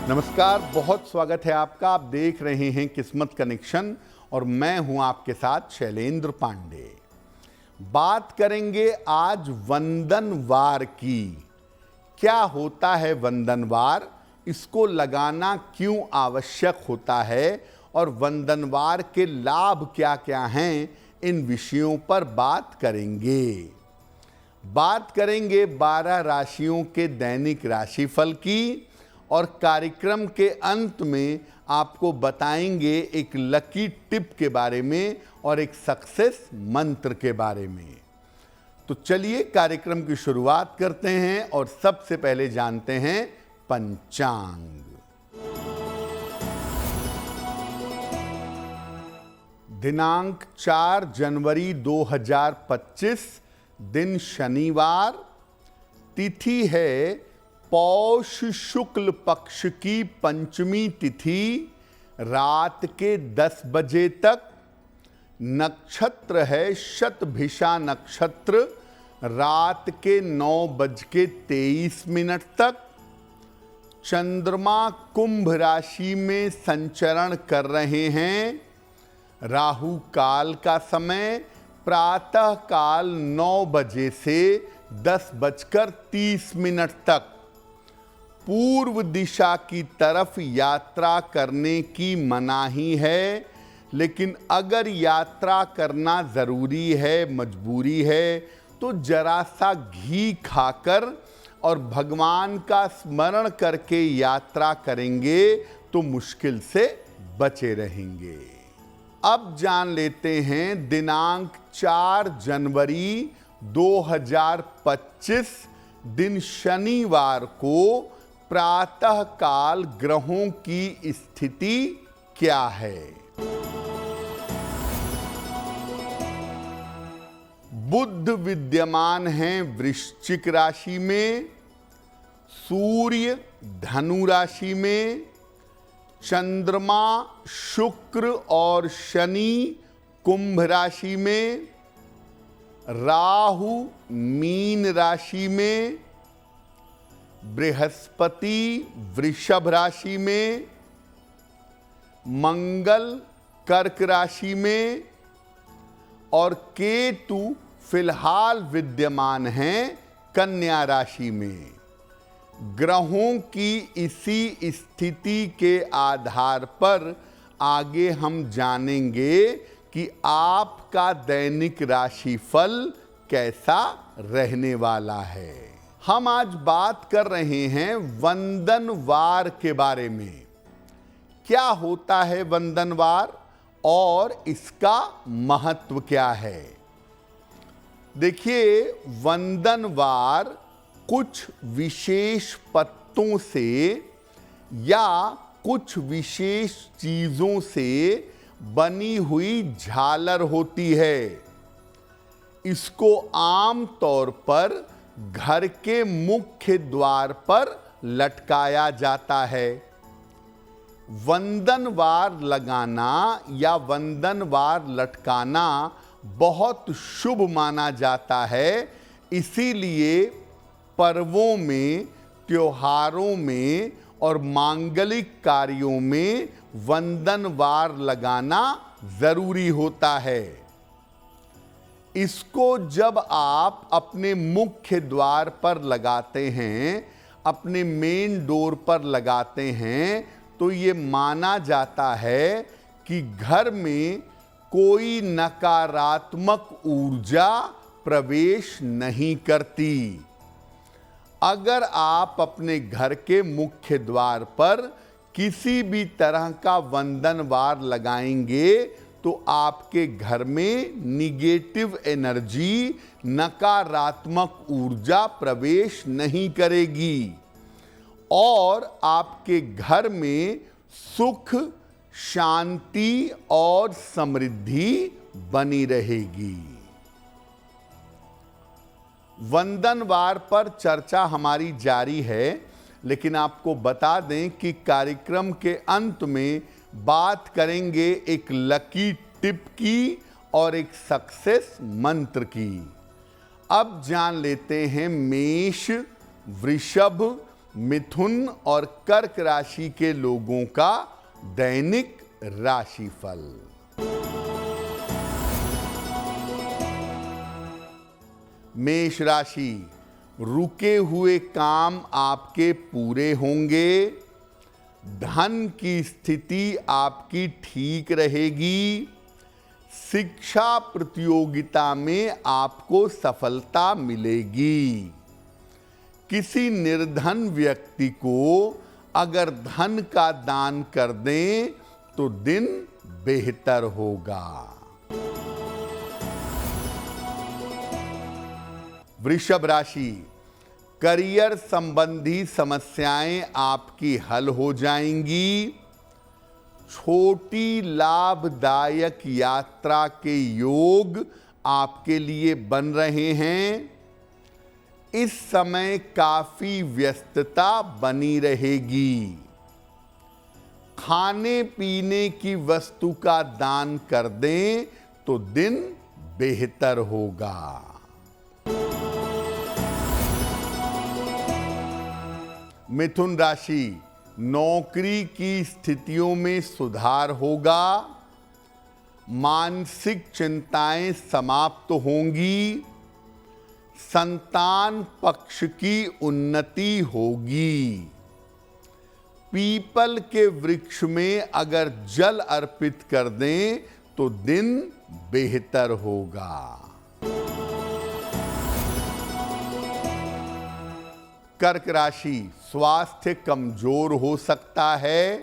नमस्कार, बहुत स्वागत है आपका। आप देख रहे हैं किस्मत कनेक्शन और मैं हूं आपके साथ शैलेंद्र पांडे। बात करेंगे आज वंदनवार की। क्या होता है वंदनवार, इसको लगाना क्यों आवश्यक होता है और वंदनवार के लाभ क्या क्या हैं, इन विषयों पर बात करेंगे। बात करेंगे 12 राशियों के दैनिक राशिफल की और कार्यक्रम के अंत में आपको बताएंगे एक लकी टिप के बारे में और एक सक्सेस मंत्र के बारे में। तो चलिए कार्यक्रम की शुरुआत करते हैं और सबसे पहले जानते हैं पंचांग। दिनांक 4 जनवरी 2025, दिन शनिवार, तिथि है पौष शुक्ल पक्ष की पंचमी तिथि, रात के 10 बजे तक। नक्षत्र है शतभिषा नक्षत्र, रात के 9:23 तक। चंद्रमा कुंभ राशि में संचरण कर रहे हैं। राहु काल का समय प्रातः काल 9 बजे से 10:30 तक। पूर्व दिशा की तरफ यात्रा करने की मनाही है, लेकिन अगर यात्रा करना ज़रूरी है, मजबूरी है, तो जरा सा घी खाकर और भगवान का स्मरण करके यात्रा करेंगे तो मुश्किल से बचे रहेंगे। अब जान लेते हैं दिनांक 4 जनवरी 2025, दिन शनिवार को प्रातः काल ग्रहों की स्थिति क्या है। बुध विद्यमान हैं वृश्चिक राशि में, सूर्य धनु राशि में, चंद्रमा शुक्र और शनि कुंभ राशि में, राहु मीन राशि में, बृहस्पति वृषभ राशि में, मंगल कर्क राशि में और केतु फिलहाल विद्यमान हैं कन्या राशि में। ग्रहों की इसी स्थिति के आधार पर आगे हम जानेंगे कि आपका दैनिक राशिफल कैसा रहने वाला है। हम आज बात कर रहे हैं वंदनवार के बारे में। क्या होता है वंदनवार और इसका महत्व क्या है। देखिए, वंदनवार कुछ विशेष पत्तों से या कुछ विशेष चीज़ों से बनी हुई झालर होती है। इसको आम तौर पर घर के मुख्य द्वार पर लटकाया जाता है। वंदनवार लगाना या वंदनवार लटकाना बहुत शुभ माना जाता है। इसीलिए पर्वों में, त्योहारों में और मांगलिक कार्यों में वंदनवार लगाना जरूरी होता है। इसको जब आप अपने मुख्य द्वार पर लगाते हैं, अपने मेन डोर पर लगाते हैं, तो ये माना जाता है कि घर में कोई नकारात्मक ऊर्जा प्रवेश नहीं करती। अगर आप अपने घर के मुख्य द्वार पर किसी भी तरह का वंदनवार लगाएंगे तो आपके घर में निगेटिव एनर्जी, नकारात्मक ऊर्जा प्रवेश नहीं करेगी और आपके घर में सुख, शांति और समृद्धि बनी रहेगी। वंदनवार पर चर्चा हमारी जारी है, लेकिन आपको बता दें कि कार्यक्रम के अंत में बात करेंगे एक लकी टिप की और एक सक्सेस मंत्र की। अब जान लेते हैं मेष, वृषभ, मिथुन और कर्क राशि के लोगों का दैनिक राशिफल। मेष राशि, रुके हुए काम आपके पूरे होंगे। धन की स्थिति आपकी ठीक रहेगी। शिक्षा प्रतियोगिता में आपको सफलता मिलेगी। किसी निर्धन व्यक्ति को अगर धन का दान कर दें तो दिन बेहतर होगा। वृषभ राशि, करियर संबंधी समस्याएं आपकी हल हो जाएंगी। छोटी लाभदायक यात्रा के योग आपके लिए बन रहे हैं। इस समय काफी व्यस्तता बनी रहेगी। खाने पीने की वस्तु का दान कर दें तो दिन बेहतर होगा। मिथुन राशि, नौकरी की स्थितियों में सुधार होगा। मानसिक चिंताएं समाप्त होंगी। संतान पक्ष की उन्नति होगी। पीपल के वृक्ष में अगर जल अर्पित कर दें तो दिन बेहतर होगा। कर्क राशि, स्वास्थ्य कमजोर हो सकता है।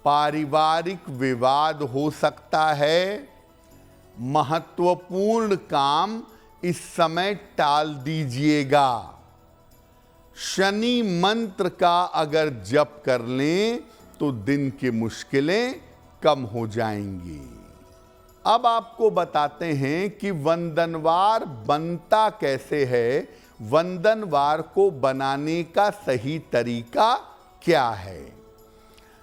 पारिवारिक विवाद हो सकता है। महत्वपूर्ण काम इस समय टाल दीजिएगा। शनि मंत्र का अगर जप कर लें तो दिन की मुश्किलें कम हो जाएंगी। अब आपको बताते हैं कि वंदनवार बनता कैसे है, वंदनवार को बनाने का सही तरीका क्या है।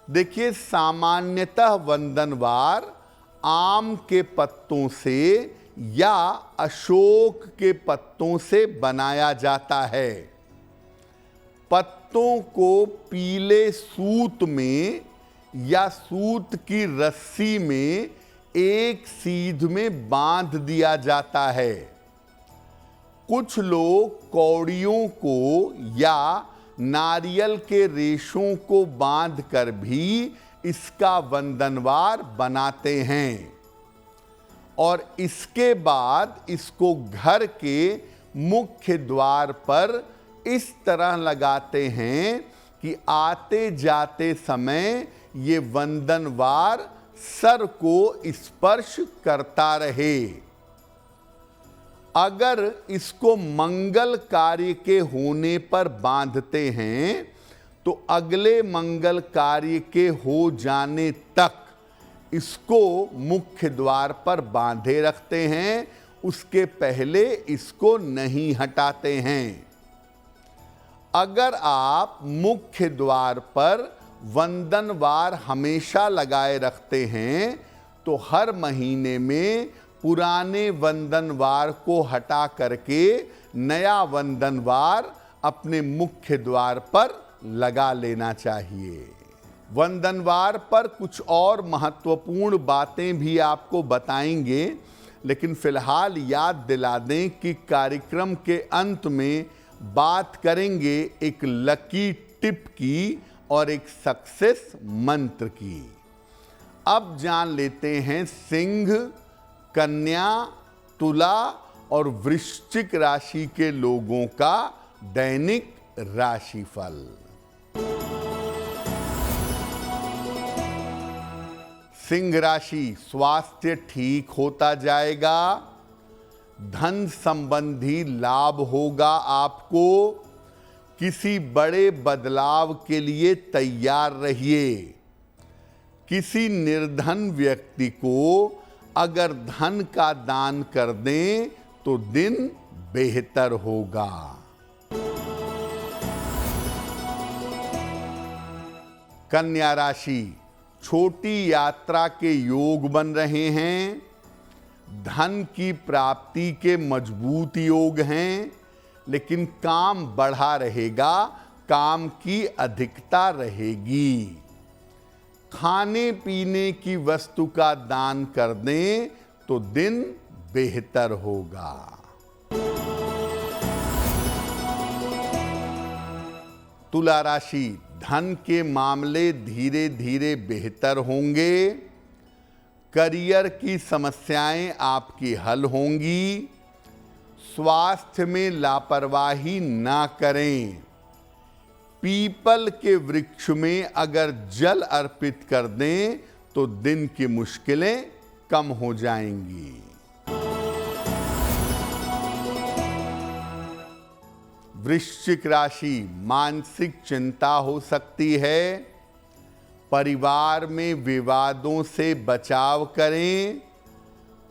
देखिए, सामान्यतः वंदनवार आम के पत्तों से या अशोक के पत्तों से बनाया जाता है। पत्तों को पीले सूत में या सूत की रस्सी में एक सीध में बांध दिया जाता है। कुछ लोग कौड़ियों को या नारियल के रेशों को बांधकर भी इसका वंदनवार बनाते हैं और इसके बाद इसको घर के मुख्य द्वार पर इस तरह लगाते हैं कि आते जाते समय ये वंदनवार सर को स्पर्श करता रहे। अगर इसको मंगल कार्य के होने पर बांधते हैं तो अगले मंगल कार्य के हो जाने तक इसको मुख्य द्वार पर बांधे रखते हैं, उसके पहले इसको नहीं हटाते हैं। अगर आप मुख्य द्वार पर वंदनवार हमेशा लगाए रखते हैं तो हर महीने में पुराने वंदनवार को हटा करके नया वंदनवार अपने मुख्य द्वार पर लगा लेना चाहिए। वंदनवार पर कुछ और महत्वपूर्ण बातें भी आपको बताएंगे, लेकिन फिलहाल याद दिला दें कि कार्यक्रम के अंत में बात करेंगे एक लकी टिप की और एक सक्सेस मंत्र की। अब जान लेते हैं सिंह, कन्या, तुला और वृश्चिक राशि के लोगों का दैनिक राशिफल। सिंह राशि, स्वास्थ्य ठीक होता जाएगा। धन संबंधी लाभ होगा आपको। किसी बड़े बदलाव के लिए तैयार रहिए। किसी निर्धन व्यक्ति को अगर धन का दान कर दें तो दिन बेहतर होगा। कन्या राशि, छोटी यात्रा के योग बन रहे हैं। धन की प्राप्ति के मजबूत योग हैं, लेकिन काम बढ़ा रहेगा, काम की अधिकता रहेगी। खाने पीने की वस्तु का दान कर दें तो दिन बेहतर होगा। तुला राशि, धन के मामले धीरे धीरे बेहतर होंगे। करियर की समस्याएं आपकी हल होंगी। स्वास्थ्य में लापरवाही ना करें। पीपल के वृक्ष में अगर जल अर्पित कर दें तो दिन की मुश्किलें कम हो जाएंगी। वृश्चिक राशि, मानसिक चिंता हो सकती है। परिवार में विवादों से बचाव करें।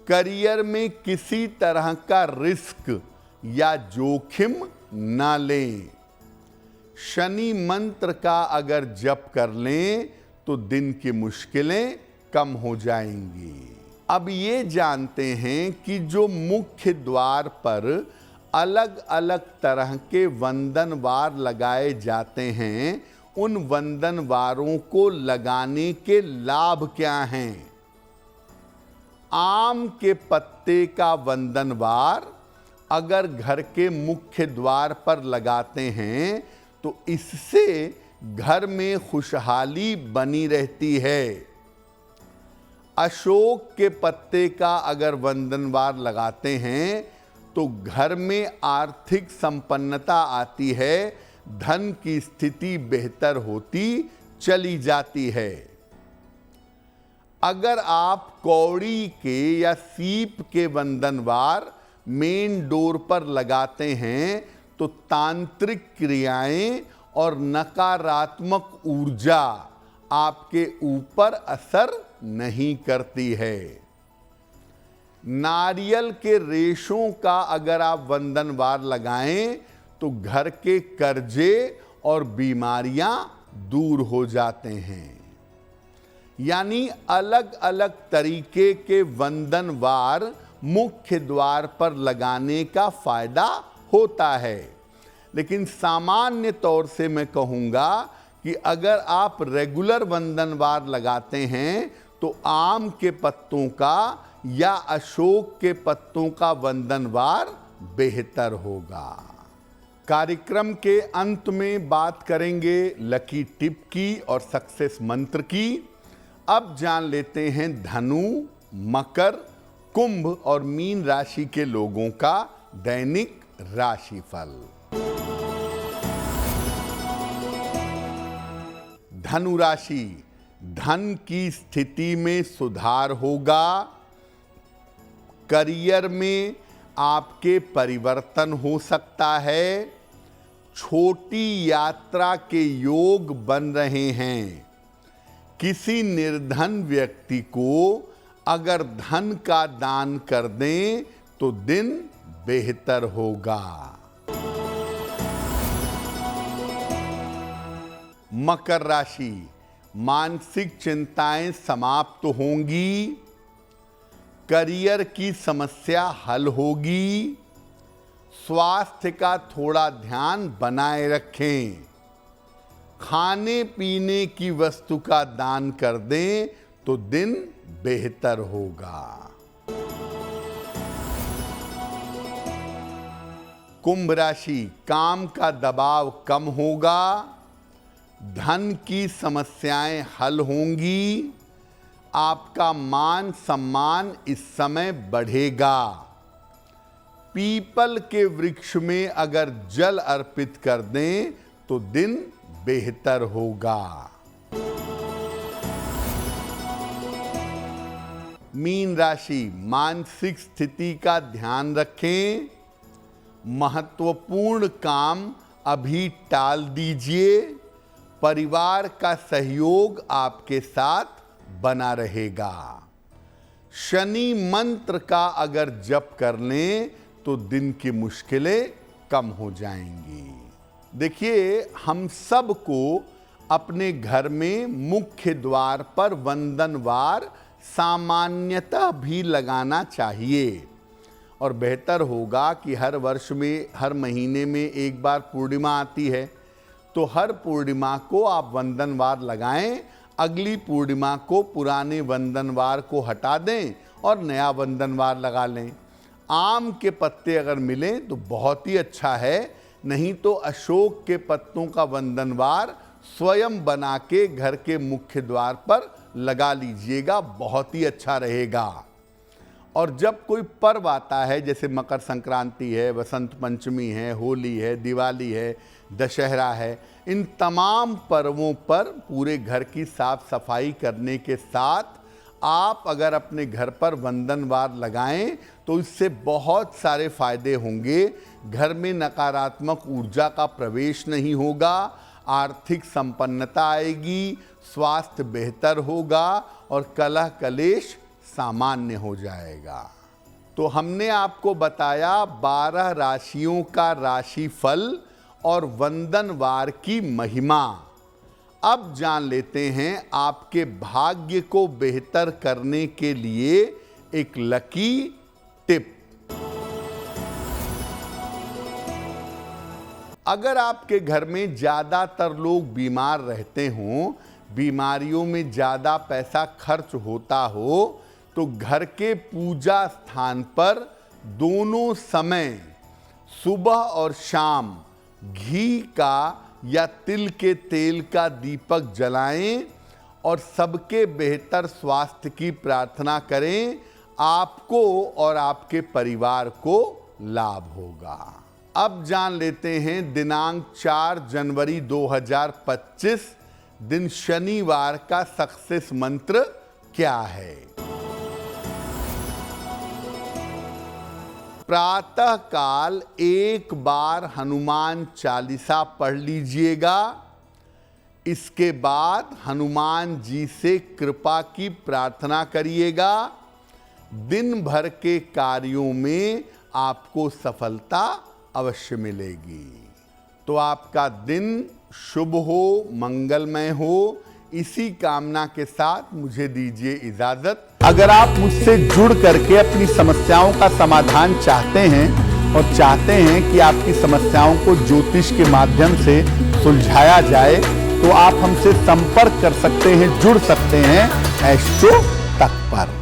करियर में किसी तरह का रिस्क या जोखिम न लें। शनि मंत्र का अगर जप कर लें तो दिन की मुश्किलें कम हो जाएंगी। अब ये जानते हैं कि जो मुख्य द्वार पर अलग अलग तरह के वंदनवार लगाए जाते हैं, उन वंदनवारों को लगाने के लाभ क्या हैं। आम के पत्ते का वंदनवार अगर घर के मुख्य द्वार पर लगाते हैं तो इससे घर में खुशहाली बनी रहती है। अशोक के पत्ते का अगर वंदनवार लगाते हैं तो घर में आर्थिक संपन्नता आती है, धन की स्थिति बेहतर होती चली जाती है। अगर आप कौड़ी के या सीप के वंदनवार मेन डोर पर लगाते हैं तो तांत्रिक क्रियाएं और नकारात्मक ऊर्जा आपके ऊपर असर नहीं करती है। नारियल के रेशों का अगर आप वंदनवार लगाएं तो घर के कर्जे और बीमारियां दूर हो जाते हैं। यानी अलग अलग तरीके के वंदनवार मुख्य द्वार पर लगाने का फायदा होता है, लेकिन सामान्य तौर से मैं कहूंगा कि अगर आप रेगुलर वंदनवार लगाते हैं तो आम के पत्तों का या अशोक के पत्तों का वंदनवार बेहतर होगा। कार्यक्रम के अंत में बात करेंगे लकी टिप की और सक्सेस मंत्र की। अब जान लेते हैं धनु, मकर, कुंभ और मीन राशि के लोगों का दैनिक राशिफल। धनु राशि, धन की स्थिति में सुधार होगा। करियर में आपके परिवर्तन हो सकता है। छोटी यात्रा के योग बन रहे हैं। किसी निर्धन व्यक्ति को अगर धन का दान कर दें तो दिन बेहतर होगा। मकर राशि, मानसिक चिंताएं समाप्त होंगी। करियर की समस्या हल होगी। स्वास्थ्य का थोड़ा ध्यान बनाए रखें। खाने पीने की वस्तु का दान कर दें तो दिन बेहतर होगा। कुंभ राशि, काम का दबाव कम होगा। धन की समस्याएं हल होंगी। आपका मान सम्मान इस समय बढ़ेगा। पीपल के वृक्ष में अगर जल अर्पित कर दें तो दिन बेहतर होगा। मीन राशि, मानसिक स्थिति का ध्यान रखें। महत्वपूर्ण काम अभी टाल दीजिए। परिवार का सहयोग आपके साथ बना रहेगा। शनि मंत्र का अगर जप कर लें तो दिन की मुश्किलें कम हो जाएंगी। देखिए, हम सबको अपने घर में मुख्य द्वार पर वंदनवार सामान्यतः भी लगाना चाहिए और बेहतर होगा कि हर वर्ष में हर महीने में एक बार पूर्णिमा आती है तो हर पूर्णिमा को आप वंदनवार लगाएं, अगली पूर्णिमा को पुराने वंदनवार को हटा दें और नया वंदनवार लगा लें। आम के पत्ते अगर मिलें तो बहुत ही अच्छा है, नहीं तो अशोक के पत्तों का वंदनवार स्वयं बना के घर के मुख्य द्वार पर लगा लीजिएगा, बहुत ही अच्छा रहेगा। और जब कोई पर्व आता है, जैसे मकर संक्रांति है, वसंत पंचमी है, होली है, दिवाली है, दशहरा है, इन तमाम पर्वों पर पूरे घर की साफ सफाई करने के साथ आप अगर अपने घर पर वंदनवार लगाएं तो इससे बहुत सारे फायदे होंगे। घर में नकारात्मक ऊर्जा का प्रवेश नहीं होगा, आर्थिक संपन्नता आएगी, स्वास्थ्य बेहतर होगा और कलह कलेश सामान्य हो जाएगा। तो हमने आपको बताया 12 राशियों का राशिफल और वंदनवार की महिमा। अब जान लेते हैं आपके भाग्य को बेहतर करने के लिए एक लकी टिप। अगर आपके घर में ज़्यादातर लोग बीमार रहते हों, बीमारियों में ज़्यादा पैसा खर्च होता हो, तो घर के पूजा स्थान पर दोनों समय सुबह और शाम घी का या तिल के तेल का दीपक जलाएं और सबके बेहतर स्वास्थ्य की प्रार्थना करें। आपको और आपके परिवार को लाभ होगा। अब जान लेते हैं दिनांक 4 जनवरी 2025 दिन शनिवार का सक्सेस मंत्र क्या है। प्रातः काल एक बार हनुमान चालीसा पढ़ लीजिएगा। इसके बाद हनुमान जी से कृपा की प्रार्थना करिएगा। दिन भर के कार्यों में आपको सफलता अवश्य मिलेगी। तो आपका दिन शुभ हो, मंगलमय हो, इसी कामना के साथ मुझे दीजिए इजाजत। अगर आप मुझसे जुड़ करके अपनी समस्याओं का समाधान चाहते हैं और चाहते हैं कि आपकी समस्याओं को ज्योतिष के माध्यम से सुलझाया जाए, तो आप हमसे संपर्क कर सकते हैं, जुड़ सकते हैं एस्ट्रो तक पर।